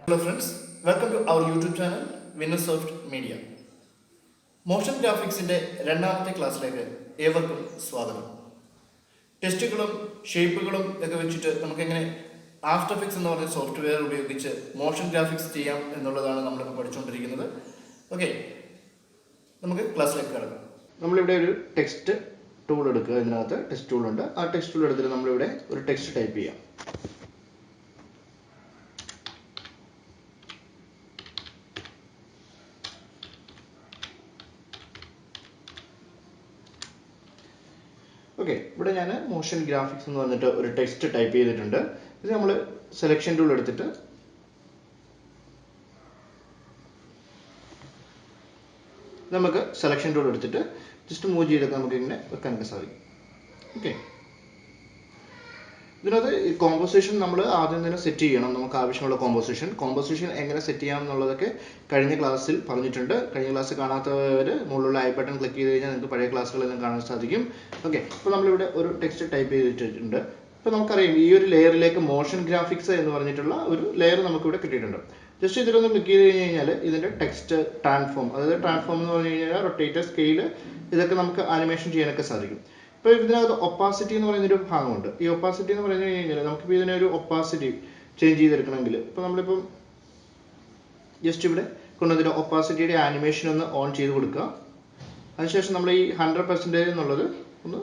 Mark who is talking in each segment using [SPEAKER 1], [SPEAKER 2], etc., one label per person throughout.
[SPEAKER 1] Hello friends, welcome to our YouTube channel Winnersoft Media. Motion ഗ്രാഫിക്സിൻ്റെ രണ്ടാമത്തെ ക്ലാസ്സിലേക്ക് ഏവർക്കും സ്വാഗതം. ടെസ്റ്റുകളും ഷേപ്പുകളും ഒക്കെ വെച്ചിട്ട് നമുക്കെങ്ങനെ ആഫ്റ്റർ എഫക്ട്സ് എന്ന് പറഞ്ഞ സോഫ്റ്റ്വെയർ ഉപയോഗിച്ച് മോഷൻ ഗ്രാഫിക്സ് ചെയ്യാം എന്നുള്ളതാണ് നമ്മളിപ്പോൾ പഠിച്ചുകൊണ്ടിരിക്കുന്നത്. ഓക്കെ, നമുക്ക് ക്ലാസ്സിലേക്ക് കടക്കാം. നമ്മളിവിടെ ഒരു ടെക്സ്റ്റ് ടൂൾ എടുക്കുക. ഇതിനകത്ത് ടെക്സ്റ്റ് ടൂൾ ഉണ്ട്. ആ ടെക്സ്റ്റ് ടൂൾ എടുത്തിട്ട് നമ്മളിവിടെ ഒരു ടെക്സ്റ്റ് ടൈപ്പ് ചെയ്യാം. ഓക്കെ, ഇവിടെ ഞാൻ മോഷൻ ഗ്രാഫിക്സ് എന്ന് പറഞ്ഞിട്ട് ഒരു ടെക്സ്റ്റ് ടൈപ്പ് ചെയ്തിട്ടുണ്ട്. ഇത് നമ്മൾ സെലക്ഷൻ ടൂൾ എടുത്തിട്ട് നമുക്ക് സെലക്ഷൻ ടൂൾ എടുത്തിട്ട് ജസ്റ്റ് മൂവ് ചെയ്തൊക്കെ നമുക്ക് ഇങ്ങനെ വെക്കാനൊക്കെ സാധിക്കും. ഓക്കെ, ഇതിനകത്ത് ഈ കോമ്പോസിഷൻ നമ്മൾ ആദ്യം തന്നെ സെറ്റ് ചെയ്യണം. നമുക്ക് ആവശ്യമുള്ള കോമ്പോസിഷൻ എങ്ങനെ സെറ്റ് ചെയ്യാം എന്നുള്ളതൊക്കെ കഴിഞ്ഞ ക്ലാസ്സിൽ പറഞ്ഞിട്ടുണ്ട്. കഴിഞ്ഞ ക്ലാസ് കാണാത്തവർ മുകളിലുള്ള ഐ ബട്ടൺ ക്ലിക്ക് ചെയ്ത് കഴിഞ്ഞാൽ നിങ്ങൾക്ക് പഴയ ക്ലാസ്സുകളെല്ലാം കാണാൻ സാധിക്കും. ഓക്കെ, അപ്പോൾ നമ്മളിവിടെ ഒരു ടെക്സ്റ്റ് ടൈപ്പ് ചെയ്തിട്ടുണ്ട്. അപ്പോൾ നമുക്കറിയാം ഈ ഒരു ലെയറിലേക്ക് മോഷൻ ഗ്രാഫിക്സ് എന്ന് പറഞ്ഞിട്ടുള്ള ഒരു ലെയർ നമുക്കിവിടെ കിട്ടിയിട്ടുണ്ട്. ജസ്റ്റ് ഇതിലൊന്ന് ക്ലിക്ക് ചെയ്ത് കഴിഞ്ഞാൽ ഇതിൻ്റെ ടെക്സ്റ്റ് ട്രാൻസ്ഫോം, അതായത് ട്രാൻസ്ഫോം എന്ന് പറഞ്ഞു കഴിഞ്ഞാൽ റൊട്ടേറ്റർ, സ്കെയിൽ, ഇതൊക്കെ നമുക്ക് ആനിമേഷൻ ചെയ്യാനൊക്കെ സാധിക്കും. ഇപ്പോൾ ഇതിനകത്ത് ഒപ്പാസിറ്റി എന്ന് പറയുന്നൊരു ഭാഗമുണ്ട്. ഈ ഒപ്പാസിറ്റി എന്ന് പറഞ്ഞു കഴിഞ്ഞാൽ നമുക്കിപ്പോൾ ഇതിനെ ഒരു ഒപ്പാസിറ്റി ചേഞ്ച് ചെയ്തെടുക്കണമെങ്കിൽ ഇപ്പോൾ നമ്മളിപ്പം ജസ്റ്റ് ഇവിടെ കൊണ്ടുവന്നിട്ട് ഒപ്പാസിറ്റിയുടെ ആനിമേഷൻ ഒന്ന് ഓൺ ചെയ്ത് കൊടുക്കുക. അതിനുശേഷം നമ്മൾ ഈ 100% എന്നുള്ളത് ഒന്ന്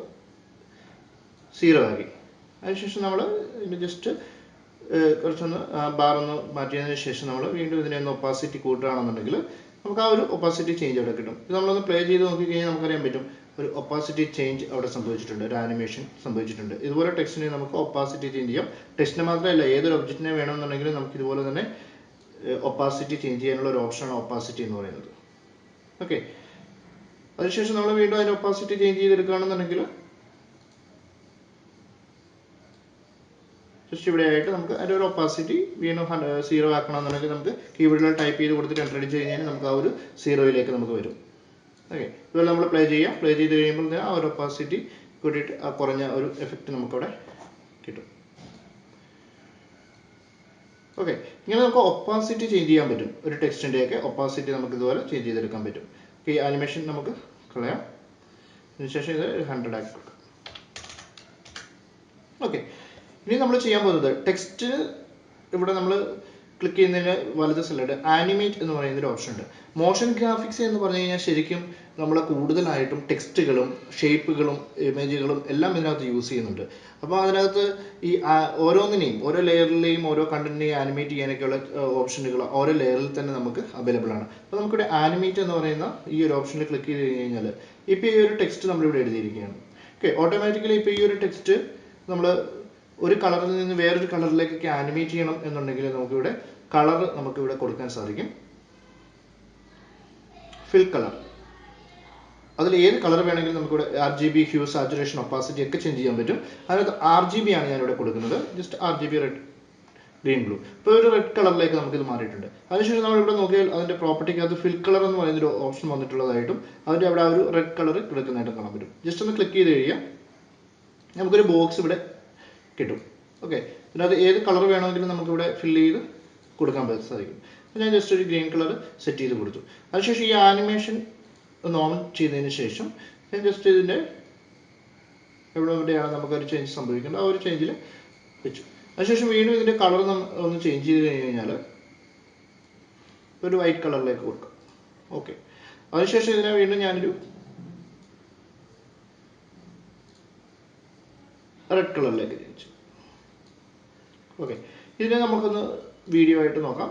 [SPEAKER 1] 0 ആക്കി. അതിനുശേഷം നമ്മൾ ഇതിന് ജസ്റ്റ് കുറച്ചൊന്ന് ബാർ ഒന്ന് മാറ്റിയതിന് ശേഷം നമ്മൾ വീണ്ടും ഇതിനെ ഒന്ന് ഒപ്പാസിറ്റി കൂട്ടുകയാണെന്നുണ്ടെങ്കിൽ നമുക്ക് ആ ഒരു ഒപ്പാസിറ്റി ചേഞ്ച് അവിടെ കിട്ടും. ഇത് നമ്മളൊന്ന് പ്ലേ ചെയ്ത് നോക്കിക്കഴിഞ്ഞാൽ നമുക്കറിയാൻ പറ്റും ഒരു ഒപ്പാസിറ്റി ചേഞ്ച് അവിടെ സംഭവിച്ചിട്ടുണ്ട്, ഒരു ആനിമേഷൻ സംഭവിച്ചിട്ടുണ്ട്. ഇതുപോലെ ടെക്സ്റ്റിനെ നമുക്ക് ഒപ്പാസിറ്റി ചേഞ്ച് ചെയ്യാം. ടെക്സ്റ്റിനെ മാത്രമല്ല, ഏതൊരു ഒബ്ജക്റ്റിനെ വേണമെന്നുണ്ടെങ്കിലും നമുക്ക് ഇതുപോലെ തന്നെ ഒപ്പാസിറ്റി ചേഞ്ച് ചെയ്യാനുള്ള ഒരു ഓപ്ഷനാണ് ഒപ്പാസിറ്റി എന്ന് പറയുന്നത്. ഓക്കെ, അതിനുശേഷം നമ്മൾ വീണ്ടും അതിൻ്റെ ഒപ്പാസിറ്റി ചേഞ്ച് ചെയ്തെടുക്കുകയാണെന്നുണ്ടെങ്കിൽ ജസ്റ്റ് ഇവിടെ ആയിട്ട് നമുക്ക് അതിൻ്റെ ഒരു ഒപ്പാസിറ്റി വീണ്ടും 0 ആക്കണമെന്നുണ്ടെങ്കിൽ നമുക്ക് കീബോർഡിൽ ടൈപ്പ് ചെയ്ത് കൊടുത്തിട്ട് എൻ്റർ അടിച്ച് കഴിഞ്ഞാൽ നമുക്ക് ആ ഒരു 0യിലേക്ക് നമുക്ക് വരും. ഓക്കെ, ഇതുപോലെ നമ്മൾ പ്ലേ ചെയ്ത് കഴിയുമ്പോൾ ആ ഒരു ഒപ്പാസിറ്റി കൂട്ടിയിട്ട് ആ കുറഞ്ഞ ഒരു എഫക്റ്റ് നമുക്കവിടെ കിട്ടും. ഓക്കെ, ഇങ്ങനെ നമുക്ക് ഒപ്പാസിറ്റി ചേഞ്ച് ചെയ്യാൻ പറ്റും. ഒരു ടെക്സ്റ്റിൻ്റെയൊക്കെ ഒപ്പാസിറ്റി നമുക്ക് ഇതുപോലെ ചേഞ്ച് ചെയ്തെടുക്കാൻ പറ്റും. ഈ ആനിമേഷൻ നമുക്ക് കളയാം. അതിനുശേഷം ഇത് 100 ആക്കി കൊടുക്കാം. ഓക്കെ, ഇനി നമ്മൾ ചെയ്യാൻ പോകുന്നത് ടെക്സ്റ്റ് ഇവിടെ നമ്മൾ ക്ലിക്ക് ചെയ്യുന്നതിന് വലത് സൈഡ് ആനിമേറ്റ് എന്ന് പറയുന്നൊരു ഓപ്ഷൻ ഉണ്ട്. മോഷൻ ഗ്രാഫിക്സ് എന്ന് പറഞ്ഞു കഴിഞ്ഞാൽ ശരിക്കും നമ്മൾ കൂടുതലായിട്ടും ടെക്സ്റ്റുകളും ഷേപ്പുകളും ഇമേജുകളും എല്ലാം ഇതിനകത്ത് യൂസ് ചെയ്യുന്നുണ്ട്. അപ്പോൾ അതിനകത്ത് ഈ ഓരോന്നിനെയും ഓരോ ലെയറിലെയും ഓരോ കണ്ടന്റിനെയും ആനിമേറ്റ് ചെയ്യാനൊക്കെയുള്ള ഓപ്ഷനുകൾ ഓരോ ലെയറിൽ തന്നെ നമുക്ക് അവൈലബിൾ ആണ്. അപ്പോൾ നമുക്കിവിടെ ആനിമേറ്റ് എന്ന് പറയുന്ന ഈ ഒരു ഓപ്ഷനിൽ ക്ലിക്ക് ചെയ്ത് കഴിഞ്ഞാൽ ഇപ്പോൾ ഈ ഒരു ടെക്സ്റ്റ് നമ്മളിവിടെ എഴുതിയിരിക്കുകയാണ്. ഓക്കെ, ഓട്ടോമാറ്റിക്കലി ഇപ്പോൾ ഈ ഒരു ടെക്സ്റ്റ് നമ്മൾ ഒരു കളറിൽ നിന്ന് വേറൊരു കളറിലേക്കൊക്കെ ആനിമേറ്റ് ചെയ്യണം എന്നുണ്ടെങ്കിൽ നമുക്കിവിടെ കളർ നമുക്കിവിടെ കൊടുക്കാൻ സാധിക്കും. ഫിൽ കളർ, അതിൽ ഏത് കളർ വേണമെങ്കിലും നമുക്കിവിടെ RGB, ഹ്യൂ, സാച്ചുറേഷൻ, ഒപ്പാസിറ്റി ഒക്കെ ചേഞ്ച് ചെയ്യാൻ പറ്റും. അതിനകത്ത് RGB ആണ് ഞാനിവിടെ കൊടുക്കുന്നത്. Just RGB red, green, blue. ഇപ്പോൾ ഒരു റെഡ് കളറിലേക്ക് നമുക്കിത് മാറിയിട്ടുണ്ട്. അതിനുശേഷം നമ്മളിവിടെ നോക്കിയാൽ അതിൻ്റെ പ്രോപ്പർട്ടിക്കകത്ത് ഫിൽ കളർ എന്ന് പറയുന്നൊരു ഓപ്ഷൻ വന്നിട്ടുള്ളതായിട്ടും അതിൻ്റെ അവിടെ ആ ഒരു റെഡ് കളർ കിടക്കുന്നതായിട്ടും കാണാൻ പറ്റും. ജസ്റ്റ് ഒന്ന് ക്ലിക്ക് ചെയ്ത് കഴിയാം, നമുക്കൊരു ബോക്സ് ഇവിടെ കിട്ടും. ഓക്കെ, ഇതിനകത്ത് ഏത് കളർ വേണമെങ്കിലും നമുക്കിവിടെ ഫില്ല് ചെയ്ത് കൊടുക്കാൻ സാധിക്കും. ഞാൻ ജസ്റ്റ് ഒരു ഗ്രീൻ കളർ സെറ്റ് ചെയ്ത് കൊടുത്തു. അതിനുശേഷം ഈ ആനിമേഷൻ ഒന്ന് ഓൺ ചെയ്തതിന് ശേഷം ഞാൻ ജസ്റ്റ് ഇതിൻ്റെ എവിടെയാണ് നമുക്കൊരു ചേഞ്ച് സംഭവിക്കേണ്ടത് ആ ഒരു ചേഞ്ചിൽ വെച്ചു. അതിനുശേഷം വീണ്ടും ഇതിൻ്റെ കളർ ഒന്ന് ചേഞ്ച് ചെയ്ത് കഴിഞ്ഞാൽ ഒരു വൈറ്റ് കളറിലേക്ക് കൊടുക്കാം. ഓക്കെ, അതിനുശേഷം ഇതിനെ വീണ്ടും ഞാനൊരു റെഡ് കളറിലേക്ക് ചേഞ്ച്. ഓക്കെ, ഇതിനെ നമുക്കൊന്ന് വീഡിയോ ആയിട്ട് നോക്കാം.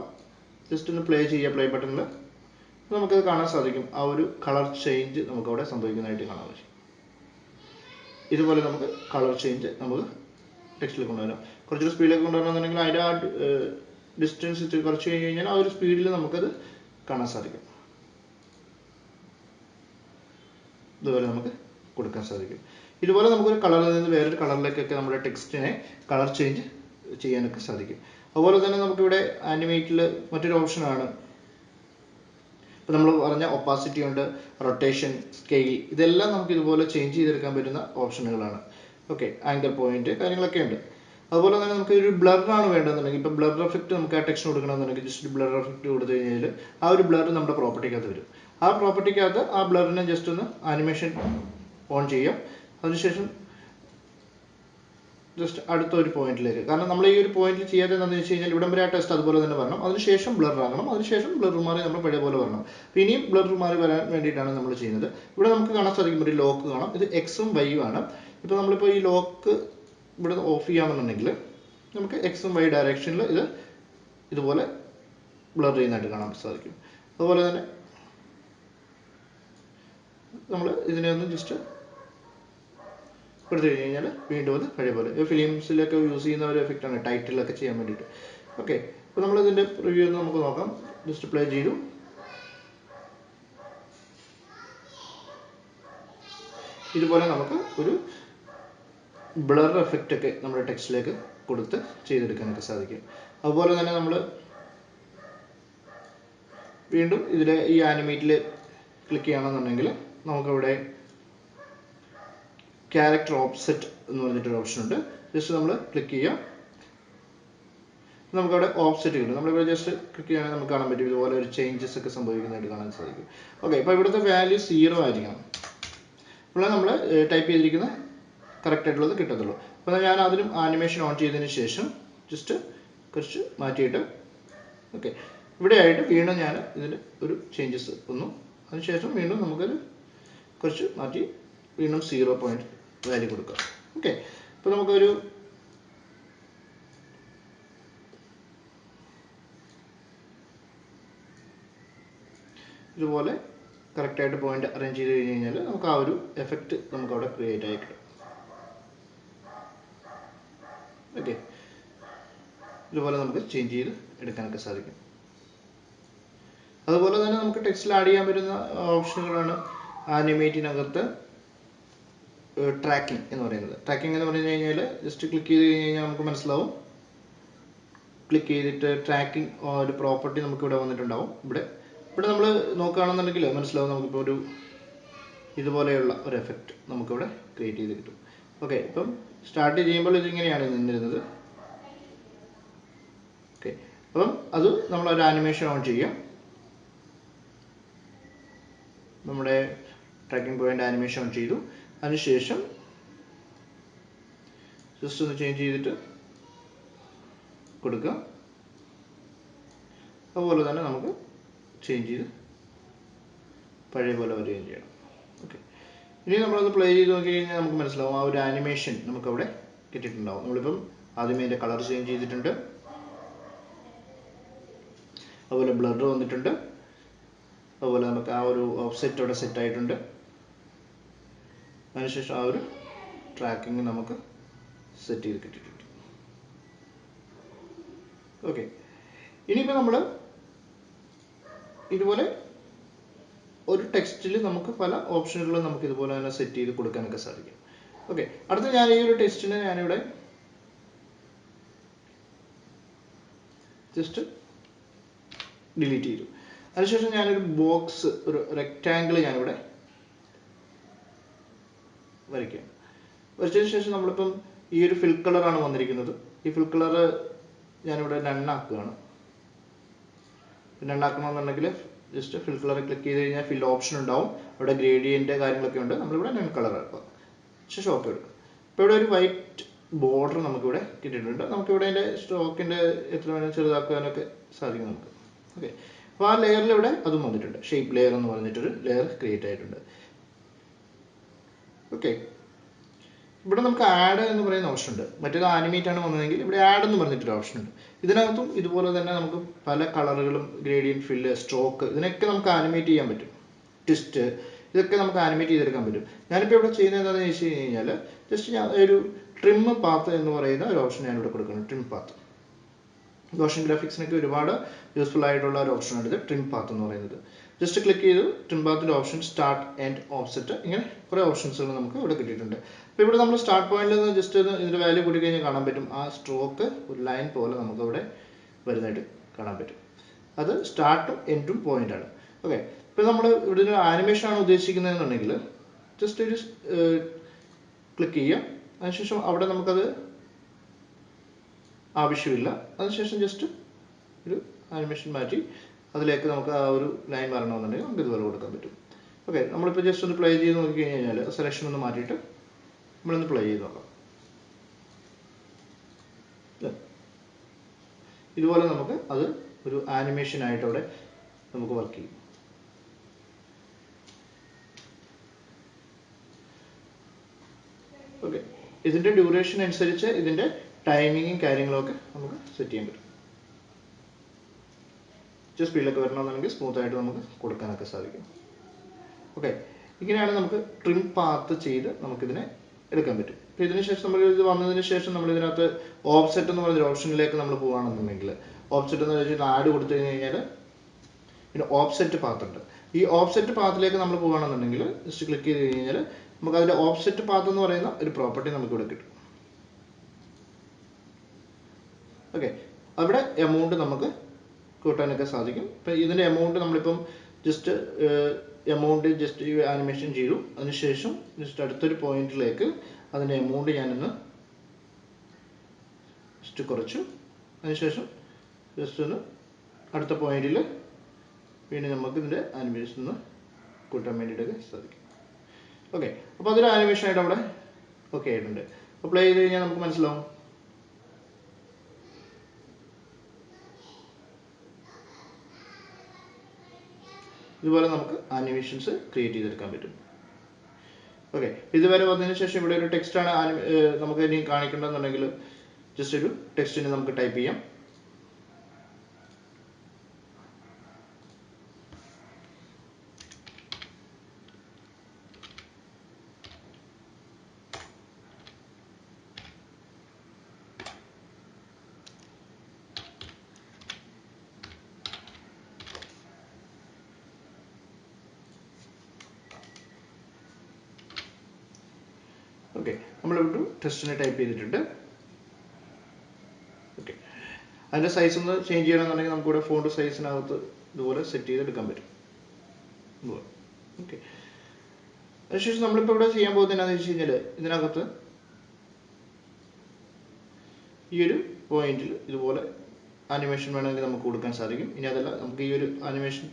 [SPEAKER 1] ജസ്റ്റ് ഒന്ന് പ്ലേ ബട്ടണിൽ നമുക്കത് കാണാൻ സാധിക്കും. ആ ഒരു കളർ ചേഞ്ച് നമുക്കവിടെ സംഭവിക്കുന്നതായിട്ട് കാണാൻ പറ്റും. ഇതുപോലെ നമുക്ക് കളർ ചേഞ്ച് നമുക്ക് ടെക്സ്റ്റിൽ കൊണ്ടുവരാം. കുറച്ചൊരു സ്പീഡിലേക്ക് കൊണ്ടുവരണമെന്നുണ്ടെങ്കിൽ അതിൻ്റെ ആ ഡിസ്റ്റൻസ് കുറച്ച് കഴിഞ്ഞ് കഴിഞ്ഞാൽ ആ ഒരു സ്പീഡിൽ നമുക്കത് കാണാൻ സാധിക്കും. ഇതുപോലെ നമുക്ക് കൊടുക്കാൻ സാധിക്കും. ഇതുപോലെ നമുക്കൊരു കളറിൽ നിന്ന് വേറൊരു കളറിലേക്കൊക്കെ നമ്മുടെ ടെക്സ്റ്റിനെ കളർ ചേഞ്ച് ചെയ്യാനൊക്കെ സാധിക്കും. അതുപോലെ തന്നെ നമുക്കിവിടെ ആനിമേറ്റിൽ മറ്റൊരു ഓപ്ഷനാണ്, ഇപ്പോൾ നമ്മൾ പറഞ്ഞ ഒപ്പാസിറ്റി ഉണ്ട്, റൊട്ടേഷൻ, സ്കെയിൽ, ഇതെല്ലാം നമുക്ക് ഇതുപോലെ ചേഞ്ച് ചെയ്തെടുക്കാൻ പറ്റുന്ന ഓപ്ഷനുകളാണ്. ഓക്കെ, ആങ്കർ പോയിന്റ് കാര്യങ്ങളൊക്കെ ഉണ്ട്. അതുപോലെ തന്നെ നമുക്ക് ഒരു ബ്ലറാണ് വേണ്ടതെന്നുണ്ടെങ്കിൽ ഇപ്പോൾ ബ്ലർ എഫക്റ്റ് നമുക്ക് ആ ടെക്സ്റ്റിന് കൊടുക്കണമെന്നുണ്ടെങ്കിൽ ജസ്റ്റ് ബ്ലർ എഫക്റ്റ് കൊടുത്തു കഴിഞ്ഞാൽ ആ ഒരു ബ്ലർ നമ്മുടെ പ്രോപ്പർട്ടിക്കകത്ത് വരും. ആ പ്രോപ്പർട്ടിക്കകത്ത് ആ ബ്ലറിനെ ജസ്റ്റ് ഒന്ന് ആനിമേഷൻ ഓൺ ചെയ്യാം. അതിനുശേഷം ജസ്റ്റ് അടുത്ത ഒരു പോയിന്റിലേക്ക്, കാരണം നമ്മൾ ഈ ഒരു പോയിന്റിൽ ചെയ്യാതെ എന്താണെന്ന് വെച്ച് കഴിഞ്ഞാൽ ഇവിടം വരെ ആ ടെസ്റ്റ് അതുപോലെ തന്നെ വരണം, അതിനുശേഷം ബ്ലർ ആകണം, അതിനുശേഷം ബ്ലർ മാറി നമ്മൾ പഴയ പോലെ വരണം. അപ്പോൾ ഇനിയും ബ്ലർ മാറി വരാൻ വേണ്ടിയിട്ടാണ് നമ്മൾ ചെയ്യുന്നത്. ഇവിടെ നമുക്ക് കാണാൻ സാധിക്കും ഒരു ലോക്ക് കാണാം, ഇത് എക്സും വൈയും ആണ്. ഇപ്പോൾ നമ്മളിപ്പോൾ ഈ ലോക്ക് ഇവിടെ ഓഫ് ചെയ്യുകയാണെന്നുണ്ടെങ്കിൽ നമുക്ക് എക്സും വൈ ഡയറക്ഷനിൽ ഇത് ഇതുപോലെ ബ്ലർ ചെയ്യുന്നതായിട്ട് കാണാൻ സാധിക്കും. അതുപോലെ തന്നെ നമ്മൾ ഇതിനെ ഒന്ന് ജസ്റ്റ് കൊടുത്തു കഴിഞ്ഞ് കഴിഞ്ഞാൽ വീണ്ടും അത് പഴയ പോലെ ഫിലിംസിലൊക്കെ യൂസ് ചെയ്യുന്ന ഒരു എഫക്റ്റാണ്, ടൈറ്റിലൊക്കെ ചെയ്യാൻ വേണ്ടിയിട്ട്. ഓക്കെ, അപ്പോൾ നമ്മളിതിൻ്റെ റിവ്യൂ ഒന്ന് നമുക്ക് നോക്കാം. ജസ്റ്റ് പ്ലേ ചെയ്തു. ഇതുപോലെ നമുക്ക് ഒരു ബ്ലർ എഫക്റ്റ് ഒക്കെ നമ്മുടെ ടെക്സ്റ്റിലേക്ക് കൊടുത്ത് ചെയ്തെടുക്കാനൊക്കെ സാധിക്കും. അതുപോലെ തന്നെ നമ്മൾ വീണ്ടും ഇതിലെ ഈ ആനിമേറ്റിൽ ക്ലിക്ക് ചെയ്യുകയാണെന്നുണ്ടെങ്കിൽ നമുക്കവിടെ ക്യാരക്ടർ ഓഫ്സെറ്റ് എന്ന് പറഞ്ഞിട്ടൊരു ഓപ്ഷൻ ഉണ്ട്. ജസ്റ്റ് നമ്മൾ ക്ലിക്ക് ചെയ്യാം, നമുക്കവിടെ ഓഫ്സെറ്റ് കിട്ടും. നമ്മളിവിടെ ജസ്റ്റ് ക്ലിക്ക് ചെയ്യുകയാണെങ്കിൽ നമുക്ക് കാണാൻ പറ്റും ഇതുപോലെ ഒരു ചേഞ്ചസ് ഒക്കെ സംഭവിക്കുന്നതായിട്ട് കാണാൻ സാധിക്കും. ഓക്കെ, ഇപ്പോൾ ഇവിടുത്തെ വാല്യൂ 0 ആയിരിക്കണം, അപ്പോൾ നമ്മൾ ടൈപ്പ് ചെയ്തിരിക്കുന്ന കറക്റ്റ് ആയിട്ടുള്ളത് കിട്ടത്തുള്ളൂ. അപ്പോൾ ഞാൻ അതിനും ആനിമേഷൻ ഓൺ ചെയ്തതിന് ശേഷം ജസ്റ്റ് കുറച്ച് മാറ്റിയിട്ട് ഓക്കെ ഇവിടെ ആയിട്ട് വീണ്ടും ഞാൻ ഇതിന് ഒരു ചേഞ്ചസ് വന്നു. അതിനുശേഷം വീണ്ടും നമുക്കൊരു കുറച്ച് മാറ്റി വീണ്ടും 0 പോയിന്റ് വാല്യൂ കൊടുക്കാം. ഓക്കെ, അപ്പോൾ നമുക്കൊരു ഇതുപോലെ കറക്റ്റായിട്ട് പോയിന്റ് അറേഞ്ച് ചെയ്ത് കഴിഞ്ഞ് കഴിഞ്ഞാൽ നമുക്ക് ആ ഒരു എഫക്റ്റ് നമുക്ക് അവിടെ ക്രിയേറ്റ് ആയി കിട്ടും. ഓക്കെ, ഇതുപോലെ നമുക്ക് ചേഞ്ച് ചെയ്ത് എടുക്കാനൊക്കെ സാധിക്കും. അതുപോലെ തന്നെ നമുക്ക് ടെക്സ്റ്റിൽ ആഡ് ചെയ്യാൻ പറ്റുന്ന ഓപ്ഷനുകളാണ് ആനിമേറ്റിനകത്ത് ട്രാക്കിംഗ് എന്ന് പറയുന്നത്. ട്രാക്കിംഗ് എന്ന് പറഞ്ഞു കഴിഞ്ഞാൽ ജസ്റ്റ് ക്ലിക്ക് ചെയ്ത് കഴിഞ്ഞ് കഴിഞ്ഞാൽ നമുക്ക് മനസ്സിലാവും. ക്ലിക്ക് ചെയ്തിട്ട് ട്രാക്കിംഗ് ഒരു പ്രോപ്പർട്ടി നമുക്ക് ഇവിടെ വന്നിട്ടുണ്ടാവും. ഇവിടെ നമ്മൾ നോക്കുകയാണെന്നുണ്ടെങ്കിൽ മനസ്സിലാവും നമുക്കിപ്പോൾ ഒരു ഇതുപോലെയുള്ള ഒരു എഫക്റ്റ് നമുക്കിവിടെ ക്രിയേറ്റ് ചെയ്ത് കിട്ടും. ഓക്കെ, ഇപ്പം സ്റ്റാർട്ട് ചെയ്യുമ്പോൾ ഇതിങ്ങനെയാണ് നിന്നിരുന്നത്. ഓക്കെ, അപ്പം അത് നമ്മളൊരു ആനിമേഷൻ ഓൺ ചെയ്യാം. നമ്മുടെ ട്രാക്കിംഗ് പോയിന്റ് ആനിമേഷൻ ഓൺ ചെയ്തു. അതിനുശേഷം ജസ്റ്റ് ഒന്ന് ചേഞ്ച് ചെയ്തിട്ട് കൊടുക്കുക. അതുപോലെ തന്നെ നമുക്ക് ചേഞ്ച് ചെയ്ത് പഴയ പോലെ വരികയും ചെയ്യണം. ഓക്കെ, ഇനി നമ്മളത് പ്ലേ ചെയ്ത് നോക്കി കഴിഞ്ഞാൽ നമുക്ക് മനസ്സിലാവും ആ ഒരു ആനിമേഷൻ നമുക്കവിടെ കിട്ടിയിട്ടുണ്ടാവും. നമ്മളിപ്പം ആദ്യമേ അതിൻ്റെ കളർ ചേഞ്ച് ചെയ്തിട്ടുണ്ട്, അതുപോലെ ബ്ലർ വന്നിട്ടുണ്ട്, അതുപോലെ നമുക്ക് ആ ഒരു ഓഫ്സെറ്റ് അവിടെ സെറ്റ് ആയിട്ടുണ്ട്. അതിനുശേഷം ആ ഒരു ട്രാക്കിംഗ് നമുക്ക് സെറ്റ് ചെയ്ത് കിട്ടിയിട്ടുണ്ട്. ഓക്കെ, ഇനിയിപ്പോൾ നമ്മൾ ഇതുപോലെ ഒരു ടെക്സ്റ്റിൽ നമുക്ക് പല ഓപ്ഷനുകളും നമുക്ക് ഇതുപോലെ തന്നെ സെറ്റ് ചെയ്ത് കൊടുക്കാനൊക്കെ സാധിക്കും. ഓക്കെ, അടുത്ത ഞാൻ ഈ ഒരു ടെക്സ്റ്റിനെ ഞാനിവിടെ ജസ്റ്റ് ഡിലീറ്റ് ചെയ്തു. അതിനുശേഷം ഞാനൊരു ബോക്സ്, ഒരു റെക്റ്റാങ്കിൾ ഞാനിവിടെ വരയ്ക്കാം. വരച്ചതിന് ശേഷം നമ്മളിപ്പം ഈ ഒരു ഫിൽ കളറാണ് വന്നിരിക്കുന്നത്. ഈ ഫിൽ കളർ ഞാനിവിടെ നണ്ണാക്കുകയാണ്. നണ്ണാക്കണമെന്നുണ്ടെങ്കിൽ ജസ്റ്റ് ഫിൽ കളർ ക്ലിക്ക് ചെയ്ത് കഴിഞ്ഞാൽ ഫിൽ ഓപ്ഷൻ ഉണ്ടാവും. അവിടെ ഗ്രേഡിയൻ്റ് കാര്യങ്ങളൊക്കെ ഉണ്ട്. നമ്മളിവിടെ നൺ കളർ ആക്കുക, ശേഷം ഓക്കെ എടുക്കുക. ഇപ്പോൾ ഇവിടെ ഒരു വൈറ്റ് ബോർഡർ നമുക്കിവിടെ കിട്ടിയിട്ടുണ്ട്. നമുക്കിവിടെ അതിൻ്റെ സ്റ്റോക്കിൻ്റെ എത്ര വേണമെങ്കിലും ചെറുതാക്കാനൊക്കെ സാധിക്കും നമുക്ക്. ഓക്കെ, അപ്പോൾ ആ ലെയറിൽ ഇവിടെ അതും വന്നിട്ടുണ്ട്. ഷേപ്പ് ലെയർ എന്ന് പറഞ്ഞിട്ടൊരു ലെയർ ക്രിയേറ്റ് ആയിട്ടുണ്ട്. ഓക്കെ, ഇവിടെ നമുക്ക് ആഡ് എന്ന് പറയുന്ന ഓപ്ഷൻ ഉണ്ട്. മറ്റേത് ആനിമേറ്റ് ആണ് വന്നതെങ്കിൽ ഇവിടെ ആഡ് എന്ന് പറഞ്ഞിട്ടൊരു ഓപ്ഷൻ ഉണ്ട്. ഇതിനകത്തും ഇതുപോലെ തന്നെ നമുക്ക് പല കളറുകളും, ഗ്രേഡിയൻറ്റ്, ഫില്ല്, സ്ട്രോക്ക്, ഇതിനൊക്കെ നമുക്ക് ആനിമേറ്റ് ചെയ്യാൻ പറ്റും. ട്വിസ്റ്റ്, ഇതൊക്കെ നമുക്ക് ആനിമേറ്റ് ചെയ്തെടുക്കാൻ പറ്റും. ഞാനിപ്പോൾ ഇവിടെ ചെയ്യുന്നത് എന്താണെന്ന് വെച്ച് കഴിഞ്ഞാൽ ജസ്റ്റ് ഞാൻ ഒരു ട്രിം പാത്ത് എന്ന് പറയുന്ന ഒരു ഓപ്ഷൻ ഞാനിവിടെ കൊടുക്കണം. ട്രിം പാത്ത് മോഷൻ ഗ്രാഫിക്സിനൊക്കെ ഒരുപാട് യൂസ്ഫുൾ ആയിട്ടുള്ള ഒരു ഓപ്ഷനാണ് ഇത്, ട്രിം പാത്ത് എന്ന് പറയുന്നത്. ജസ്റ്റ് ക്ലിക്ക് ചെയ്തു ട്രിം പാത്തിൻ്റെ ഓപ്ഷൻ, സ്റ്റാർട്ട് ആൻഡ് ഓഫ്സെറ്റ്, ഇങ്ങനെ കുറേ ഓപ്ഷൻസുകൾ നമുക്ക് ഇവിടെ കിട്ടിയിട്ടുണ്ട്. അപ്പോൾ ഇവിടെ നമ്മൾ സ്റ്റാർട്ട് പോയിന്റിൽ നിന്ന് ജസ്റ്റ് ഇതിൻ്റെ വാല്യൂ കൂടി കഴിഞ്ഞാൽ കാണാൻ പറ്റും ആ സ്ട്രോക്ക് ഒരു ലൈൻ പോലെ നമുക്ക് ഇവിടെ വരുന്നതായിട്ട് കാണാൻ പറ്റും. അത് സ്റ്റാർട്ടും എൻഡും പോയിന്റാണ്. ഓക്കെ, ഇപ്പോൾ നമ്മൾ ഇവിടെ ഒരു ആനിമേഷനാണ് ഉദ്ദേശിക്കുന്നതെന്നുണ്ടെങ്കിൽ ജസ്റ്റ് ഒരു ക്ലിക്ക് ചെയ്യാം. അതിനുശേഷം അവിടെ നമുക്കത് ആവശ്യമില്ല. അതിനുശേഷം ജസ്റ്റ് ഒരു ആനിമേഷൻ മാറ്റി അതിലേക്ക് നമുക്ക് ആ ഒരു ലൈൻ വരണമെന്നുണ്ടെങ്കിൽ നമുക്ക് ഇതുപോലെ കൊടുക്കാൻ പറ്റും. ഓക്കെ, നമ്മളിപ്പോൾ ജസ്റ്റ് ഒന്ന് പ്ലേ ചെയ്ത് നോക്കി കഴിഞ്ഞാൽ സെലക്ഷൻ ഒന്ന് മാറ്റിയിട്ട് നമ്മളൊന്ന് പ്ലേ ചെയ്ത് നോക്കാം. ഇതുപോലെ നമുക്ക് അത് ഒരു ആനിമേഷനായിട്ട് അവിടെ നമുക്ക് വർക്ക് ചെയ്യും. ഓക്കെ, ഇതിൻ്റെ ഡ്യൂറേഷൻ അനുസരിച്ച് ഇതിൻ്റെ ടൈമിങ്ങും കാര്യങ്ങളൊക്കെ നമുക്ക് സെറ്റ് ചെയ്യാൻ പറ്റും. സ്പീഡിലൊക്കെ വരണമെന്നുണ്ടെങ്കിൽ സ്മൂത്തായിട്ട് നമുക്ക് കൊടുക്കാനൊക്കെ സാധിക്കും. ഓക്കെ, ഇങ്ങനെയാണ് നമുക്ക് ട്രിം പാത്ത് ചെയ്ത് നമുക്കിതിനെ എടുക്കാൻ പറ്റും. അപ്പോൾ ഇതിന് ശേഷം നമ്മൾ ഇത് വന്നതിന് ശേഷം നമ്മൾ ഇതിനകത്ത് ഓഫ്സെറ്റ് എന്ന് പറഞ്ഞൊരു ഓപ്ഷനിലേക്ക് നമ്മൾ പോകുകയാണെന്നുണ്ടെങ്കിൽ, ഓഫ്സെറ്റ് എന്ന് വെച്ചാൽ ആഡ് കൊടുത്തു കഴിഞ്ഞാൽ പിന്നെ ഓഫ്സെറ്റ് പാത്ത് ഉണ്ട്. ഈ ഓഫ്സെറ്റ് പാത്തിലേക്ക് നമ്മൾ പോകുകയാണെന്നുണ്ടെങ്കിൽ ജസ്റ്റ് ക്ലിക്ക് ചെയ്ത് കഴിഞ്ഞാൽ നമുക്ക് അതിൻ്റെ ഓഫ്സെറ്റ് പാത്ത് എന്ന് പറയുന്ന ഒരു പ്രോപ്പർട്ടി നമുക്ക് ഇവിടെ കിട്ടും. ഓക്കെ, അവിടെ എമൗണ്ട് നമുക്ക് കൂട്ടാനൊക്കെ സാധിക്കും. ഇപ്പം ഇതിൻ്റെ എമൗണ്ട് നമ്മളിപ്പം ജസ്റ്റ് എമൗണ്ട് ജസ്റ്റ് ആനിമേഷൻ ചെയ്തു. അതിനുശേഷം ജസ്റ്റ് അടുത്തൊരു പോയിന്റിലേക്ക് അതിൻ്റെ എമൗണ്ട് ഞാനൊന്ന് ജസ്റ്റ് കുറച്ചു. അതിനുശേഷം ജസ്റ്റ് ഒന്ന് അടുത്ത പോയിന്റിൽ പിന്നെ നമുക്ക് ഇതിൻ്റെ ആനിമേഷൻ ഒന്ന് കൂട്ടാൻ വേണ്ടിയിട്ടൊക്കെ സാധിക്കും. ഓക്കെ, അപ്പോൾ അതൊരു ആനിമേഷനായിട്ട് അവിടെ ഓക്കെ ആയിട്ടുണ്ട്. അപ്പോൾ പ്ലേ ചെയ്ത് കഴിഞ്ഞാൽ നമുക്ക് മനസ്സിലാവും. ഇതുപോലെ നമുക്ക് ആനിമേഷൻസ് ക്രിയേറ്റ് ചെയ്തെടുക്കാൻ പറ്റും. ഓക്കെ, ഇതുവരെ വന്നതിന് ശേഷം ഇവിടെ ഒരു ടെക്സ്റ്റാണ് നമുക്ക് ഇനി കാണിക്കേണ്ടതെന്നുണ്ടെങ്കിൽ ജസ്റ്റ് ഒരു ടെക്സ്റ്റിനെ നമുക്ക് ടൈപ്പ് ചെയ്യാം. ഓക്കെ, നമ്മളിവിടെ ടെസ്റ്റിനെ ടൈപ്പ് ചെയ്തിട്ടുണ്ട്. ഓക്കെ, അതിൻ്റെ സൈസ് ഒന്ന് ചേഞ്ച് ചെയ്യണമെന്നുണ്ടെങ്കിൽ നമുക്കിവിടെ ഫോണ്ട് സൈസിനകത്ത് ഇതുപോലെ സെറ്റ് ചെയ്തെടുക്കാൻ പറ്റും. ഓക്കെ, അതിനുശേഷം നമ്മളിപ്പോൾ ഇവിടെ ചെയ്യാൻ പോകുന്നത് എന്താണെന്ന് വെച്ച് കഴിഞ്ഞാൽ ഇതിനകത്ത് ഈ ഒരു പോയിന്റിൽ ഇതുപോലെ ആനിമേഷൻ വേണമെങ്കിൽ നമുക്ക് കൊടുക്കാൻ സാധിക്കും. ഇനി അതല്ല, നമുക്ക് ഈ ഒരു ആനിമേഷൻ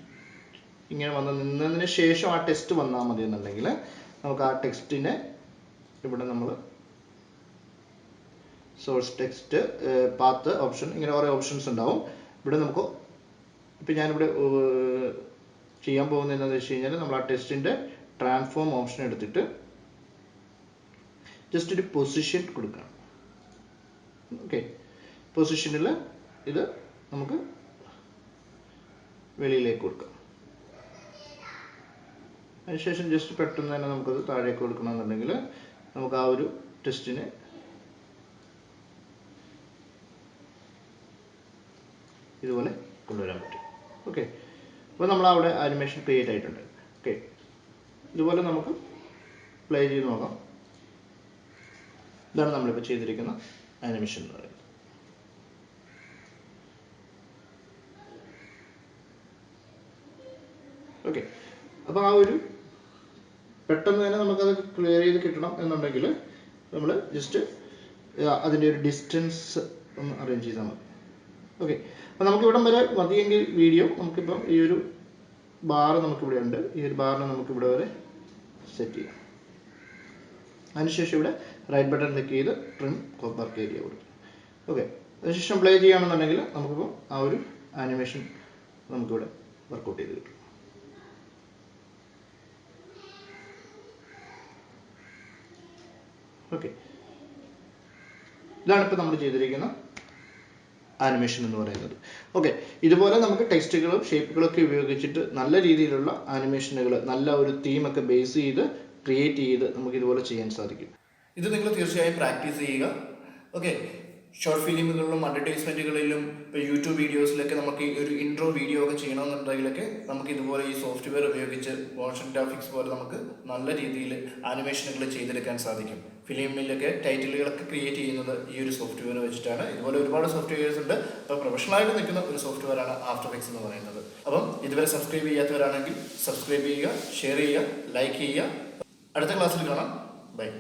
[SPEAKER 1] ഇങ്ങനെ വന്ന് നിന്നതിന് ശേഷം ആ ടെക്സ്റ്റ് വന്നാൽ മതി എന്നുണ്ടെങ്കിൽ നമുക്ക് ആ ടെക്സ്റ്റിനെ ഇവിടെ നമ്മൾ സോഴ്സ് ടെക്സ്റ്റ് പാത്ത് ഓപ്ഷൻ ഇങ്ങനെ കുറേ ഓപ്ഷൻസ് ഉണ്ടാവും. ഇവിടെ നമുക്ക് ഇപ്പം ഞാനിവിടെ ചെയ്യാൻ പോകുന്നത് എന്താണെന്ന് വെച്ച് കഴിഞ്ഞാൽ നമ്മൾ ആ ടെക്സ്റ്റിൻ്റെ ട്രാൻസ്ഫോം ഓപ്ഷൻ എടുത്തിട്ട് ജസ്റ്റ് ഒരു പൊസിഷൻ കൊടുക്കണം. ഓക്കെ, പൊസിഷനിൽ ഇത് നമുക്ക് വെളിയിലേക്ക് കൊടുക്കാം. അതിനുശേഷം ജസ്റ്റ് പെട്ടെന്ന് തന്നെ നമുക്കത് താഴേക്ക് കൊടുക്കണമെന്നുണ്ടെങ്കിൽ നമുക്ക് ആ ഒരു ടെസ്റ്റിനെ ഇതുപോലെ കൊണ്ടുവരാൻ പറ്റും. ഓക്കെ, അപ്പോൾ നമ്മൾ അവിടെ ആനിമേഷൻ ക്രിയേറ്റ് ആയിട്ടുണ്ട്. ഓക്കെ, ഇതുപോലെ നമുക്ക് പ്ലേ ചെയ്ത് നോക്കാം. ഇതാണ് നമ്മളിപ്പോൾ ചെയ്തിരിക്കുന്ന ആനിമേഷൻ എന്ന് പറയുന്നത്. ഓക്കെ, അപ്പോൾ ആ ഒരു പെട്ടെന്ന് തന്നെ നമുക്കത് ക്ലിയർ ചെയ്ത് കിട്ടണം എന്നുണ്ടെങ്കിൽ നമ്മൾ ജസ്റ്റ് അതിൻ്റെ ഒരു ഡിസ്റ്റൻസ് ഒന്ന് അറേഞ്ച് ചെയ്താൽ മതി. ഓക്കെ, അപ്പോൾ നമുക്ക് ഇവിടം വരെ മതിയെങ്കിൽ വീഡിയോ നമുക്കിപ്പം ഈ ഒരു ബാർ നമുക്കിവിടെ ഉണ്ട്. ഈ ഒരു ബാറിനെ നമുക്കിവിടെ വരെ സെറ്റ് ചെയ്യാം. അതിനുശേഷം ഇവിടെ റൈറ്റ് ബട്ടൺ ക്ലിക്ക് ചെയ്ത് ട്രിം വർക്ക് ഏരിയ കൊടുക്കും. ഓക്കെ, അതിനുശേഷം പ്ലേ ചെയ്യുകയാണെന്നുണ്ടെങ്കിൽ നമുക്കിപ്പോൾ ആ ഒരു ആനിമേഷൻ നമുക്കിവിടെ വർക്കൗട്ട് ചെയ്ത് കിട്ടും. ഓക്കെ, ഇതാണ് ഇപ്പോൾ നമ്മൾ ചെയ്തിരിക്കുന്ന ആനിമേഷൻ എന്ന് പറയുന്നത്. ഓക്കെ, ഇതുപോലെ നമുക്ക് ടെക്സ്റ്റുകളും ഷേപ്പുകളൊക്കെ ഉപയോഗിച്ചിട്ട് നല്ല രീതിയിലുള്ള ആനിമേഷനുകൾ, നല്ല ഒരു തീമൊക്കെ ബേസ് ചെയ്ത് ക്രിയേറ്റ് ചെയ്ത് നമുക്ക് ഇതുപോലെ ചെയ്യാൻ സാധിക്കും. ഇത് നിങ്ങൾ തീർച്ചയായും പ്രാക്ടീസ് ചെയ്യുക. ഓക്കെ, ഷോർട്ട് ഫിലിമുകളിലും അഡ്വർടൈസ്മെൻറ്റുകളിലും ഇപ്പോൾ യൂട്യൂബ് വീഡിയോസിലൊക്കെ നമുക്ക് ഒരു ഇൻട്രോ വീഡിയോ ഒക്കെ ചെയ്യണമെന്നുണ്ടെങ്കിലൊക്കെ നമുക്ക് ഇതുപോലെ ഈ സോഫ്റ്റ്വെയർ ഉപയോഗിച്ച് മോഷൻ ഗ്രാഫിക്സ് പോലെ നമുക്ക് നല്ല രീതിയിൽ ആനിമേഷനുകൾ ചെയ്തെടുക്കാൻ സാധിക്കും. ഫിലിമിലൊക്കെ ടൈറ്റിലുകളൊക്കെ ക്രിയേറ്റ് ചെയ്യുന്നത് ഈ ഒരു സോഫ്റ്റ്വെയർ വെച്ചിട്ടാണ്. ഇതുപോലെ ഒരുപാട് സോഫ്റ്റ്വെയർസ് ഉണ്ട്. അപ്പോൾ പ്രൊഫഷണലായിട്ട് നിൽക്കുന്ന ഒരു സോഫ്റ്റ്വെയറാണ് ആഫ്റ്റർ എഫക്ട്സ് എന്ന് പറയുന്നത്. അപ്പം ഇതുവരെ സബ്സ്ക്രൈബ് ചെയ്യാത്തവരാണെങ്കിൽ സബ്സ്ക്രൈബ് ചെയ്യുക, ഷെയർ ചെയ്യുക, ലൈക്ക് ചെയ്യുക. അടുത്ത ക്ലാസ്സിൽ കാണാം. ബൈ.